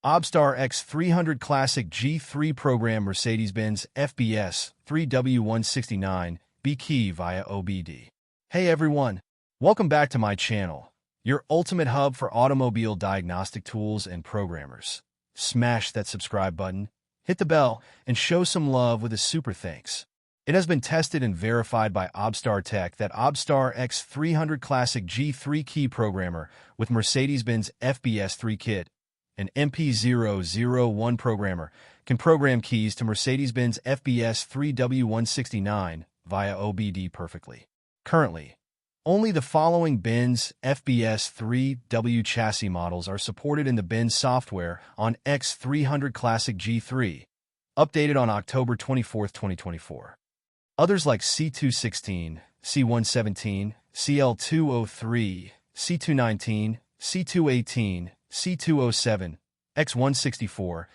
OBDSTAR X300 Classic G3 program Mercedes-Benz FBS3 W169 B key via OBD. Hey everyone, welcome back to my channel, your ultimate hub for automobile diagnostic tools and programmers. Smash that subscribe button, hit the bell, and show some love with a super thanks. It has been tested and verified by OBDSTAR Tech that OBDSTAR X300 Classic G3 key programmer with Mercedes-Benz FBS3 kit, an MP001 programmer, can program keys to Mercedes-Benz FBS3 W169 via OBD perfectly. Currently, only the following Benz FBS3 W chassis models are supported in the Benz software on X300 Classic G3, updated on October 24, 2024. Others like C216, C117, CL203, C219, C218, C207, X164,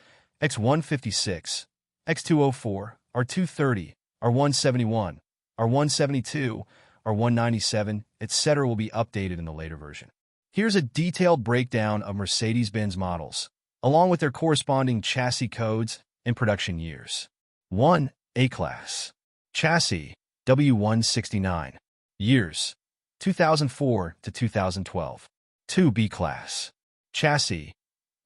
X156, X204, R230, R171, R172, R197, etc. will be updated in the later version. Here's a detailed breakdown of Mercedes-Benz models, along with their corresponding chassis codes and production years. 1. A-Class. Chassis, W169. Years, 2004 to 2012. 2. B-Class. Chassis,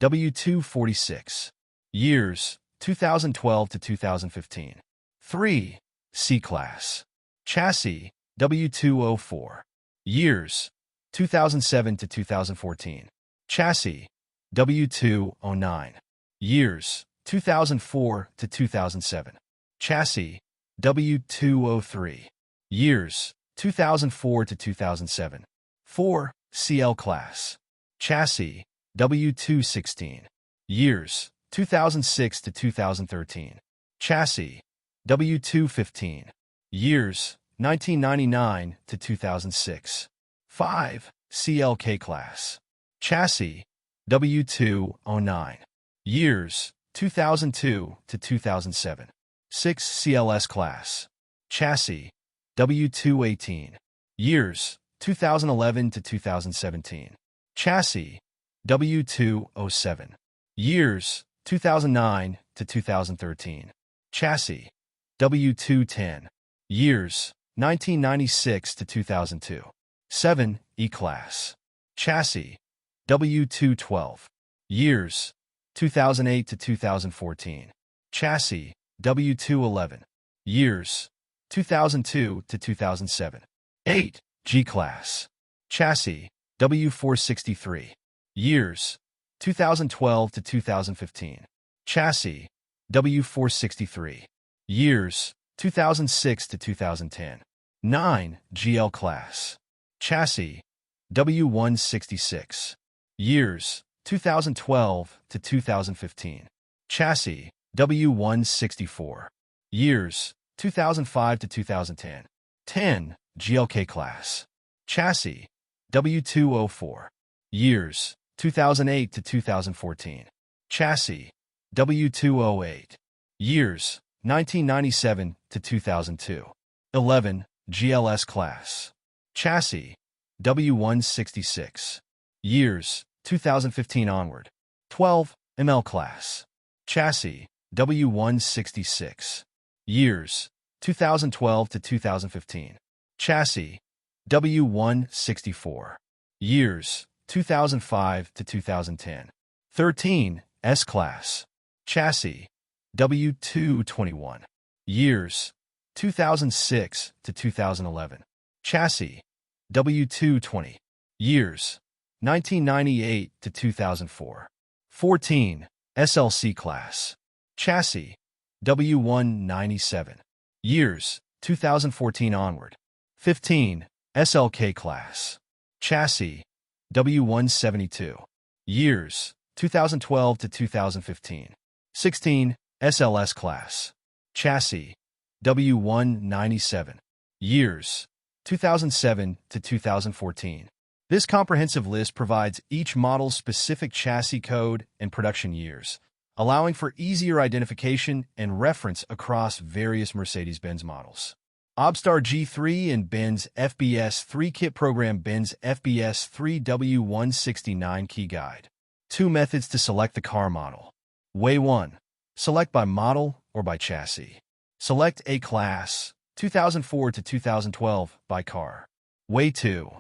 W246. Years, 2012 to 2015. 3. C-Class. Chassis, W204. Years, 2007 to 2014. Chassis, W209. Years, 2004 to 2007. Chassis, W203. Years, 2004 to 2007. 4. CL Class. Chassis, W216. Years, 2006 to 2013. Chassis, W215. Years, 1999 to 2006. 5. CLK Class. Chassis, W209. Years, 2002 to 2007. 6. CLS Class. Chassis, W218. Years, 2011 to 2017. Chassis, W207. Years, 2009 to 2013. Chassis, W210. Years, 1996 to 2002. 7. E-Class. Chassis, W212. Years, 2008 to 2014. Chassis, W211. Years, 2002 to 2007. 8. G-Class. Chassis, W463. Years, 2012 to 2015. Chassis, W463. Years, 2006 to 2010. 9. GL Class. Chassis, W166. Years, 2012 to 2015. Chassis, W164. Years, 2005 to 2010. 10. GLK Class. Chassis, W204. Years, 2008 to 2014. Chassis, W208. Years, 1997 to 2002. 11. GLS Class. Chassis, W166. Years, 2015 onward. 12. ML Class. Chassis, W166. Years, 2012 to 2015. Chassis, W164. Years, 2005 to 2010. 13. S-Class. Chassis, W221. Years, 2006 to 2011. Chassis, W220. Years, 1998 to 2004. 14. SLC Class. Chassis, W197. Years, 2014 onward. 15. SLK Class. Chassis, W172. Years, 2012 to 2015. 16. SLS Class. Chassis, W197. Years, 2007 to 2014. This comprehensive list provides each model's specific chassis code and production years, allowing for easier identification and reference across various Mercedes-Benz models. OBDSTAR G3 and Benz FBS3 Kit Program Benz FBS3 W169 Key Guide. Two methods to select the car model. Way 1. Select by model or by chassis. Select A-Class, 2004 to 2012 by car. Way 2.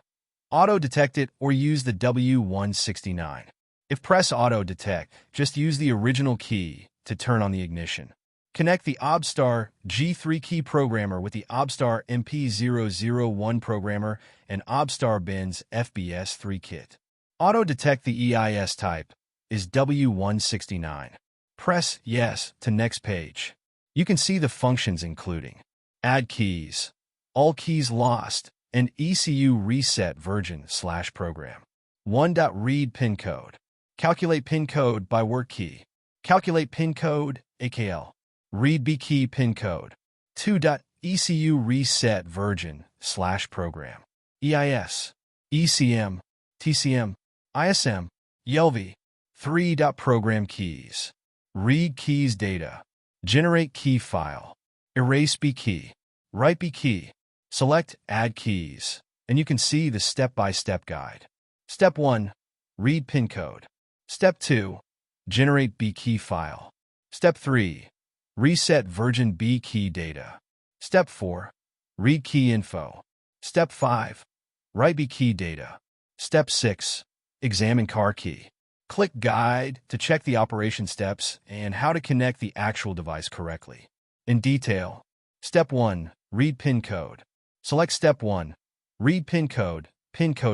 Auto-detect it or use the W169. If press auto-detect, just use the original key to turn on the ignition. Connect the OBDSTAR G3 key programmer with the OBDSTAR MP001 programmer and OBDSTAR Benz FBS3 kit. Auto-detect the EIS type is W169. Press Yes to next page. You can see the functions including add keys, all keys lost, and ECU reset version/program. 1. Read pin code. Calculate pin code by work key. Calculate pin code, AKL. Read B key pin code. 2. ECU reset version/program. EIS, ECM, TCM, ISM, YLV. 3. Program keys. Read keys data. Generate key file. Erase B key. Write B key. Select Add keys, and you can see the step-by-step guide. Step 1. Read pin code. Step 2. Generate B key file. Step 3. Reset version B key data. Step 4. Read key info. Step 5. Write B key data. Step 6. Examine car key. Click Guide to check the operation steps and how to connect the actual device correctly. In detail. Step 1. Read pin code. Select Step 1. Read pin code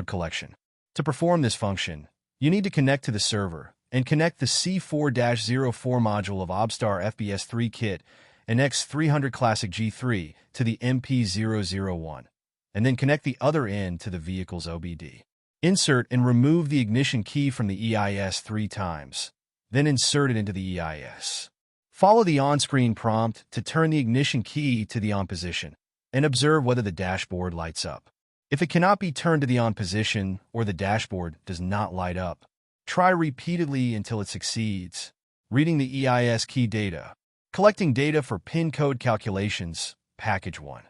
collection. To perform this function, you need to connect to the server and connect the C4-04 module of OBDSTAR FBS3 kit and X300 Classic G3 to the MP001, and then connect the other end to the vehicle's OBD. Insert and remove the ignition key from the EIS 3 times, then insert it into the EIS. Follow the on-screen prompt to turn the ignition key to the on position, and observe whether the dashboard lights up. If it cannot be turned to the on position or the dashboard does not light up, try repeatedly until it succeeds. Reading the EIS key data. Collecting data for pin code calculations, Package 1.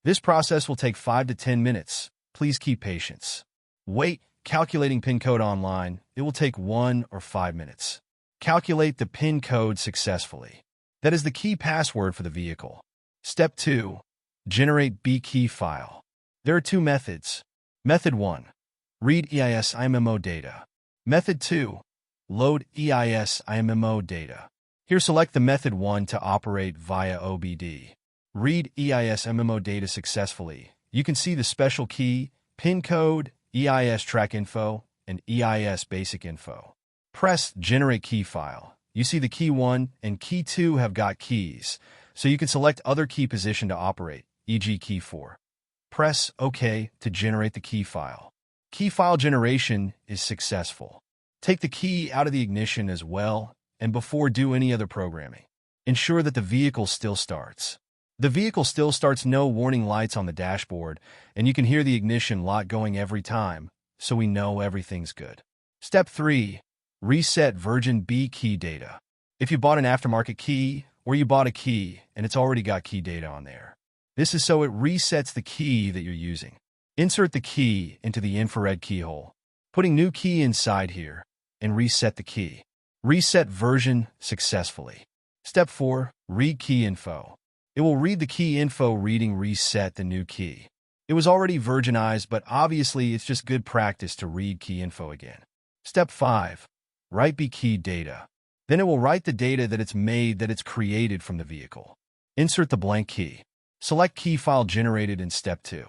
This process will take 5 to 10 minutes. Please keep patience. Wait. Calculating pin code online. It will take 1 or 5 minutes. Calculate the pin code successfully. That is the key password for the vehicle. Step 2. Generate B key file. There are two methods. Method 1. Read EIS IMMO data. Method 2. Load EIS IMMO data. Here select the Method 1 to operate via OBD. Read EIS IMMO data successfully. You can see the special key, pin code, EIS track info, and EIS basic info. Press Generate key file. You see the key 1 and key 2 have got keys, so you can select other key position to operate, e.g. key 4. Press OK to generate the key file. Key file generation is successful. Take the key out of the ignition as well, and before do any other programming. Ensure that the vehicle still starts. The vehicle still starts, no warning lights on the dashboard, and you can hear the ignition lot going every time, so we know everything's good. Step 3. Reset version B key data. If you bought an aftermarket key, or you bought a key and it's already got key data on there, this is so it resets the key that you're using. Insert the key into the infrared keyhole, putting new key inside here, and reset the key. Reset version successfully. Step 4. Read key info. It will read the key info reading reset the new key. It was already versionized, but obviously it's just good practice to read key info again. Step 5. Write B key data. Then it will write the data that it's created from the vehicle. Insert the blank key. Select key file generated in Step 2.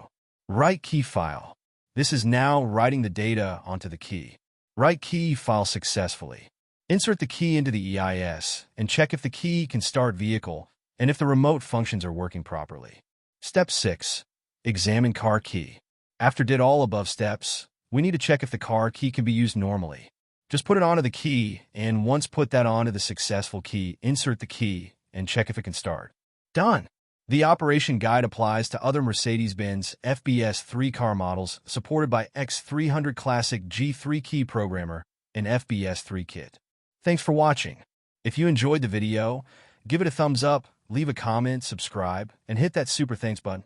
Write key file. This is now writing the data onto the key. Write key file successfully. Insert the key into the EIS and check if the key can start vehicle and if the remote functions are working properly. Step 6. Examine car key. After did all above steps, we need to check if the car key can be used normally. Just put it onto the key, and once put that onto the successful key, insert the key and check if it can start. Done! The operation guide applies to other Mercedes-Benz FBS3 car models supported by X300 Classic G3 key programmer and FBS3 kit. Thanks for watching. If you enjoyed the video, give it a thumbs up, leave a comment, subscribe, and hit that super thanks button.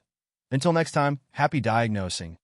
Until next time, happy diagnosing.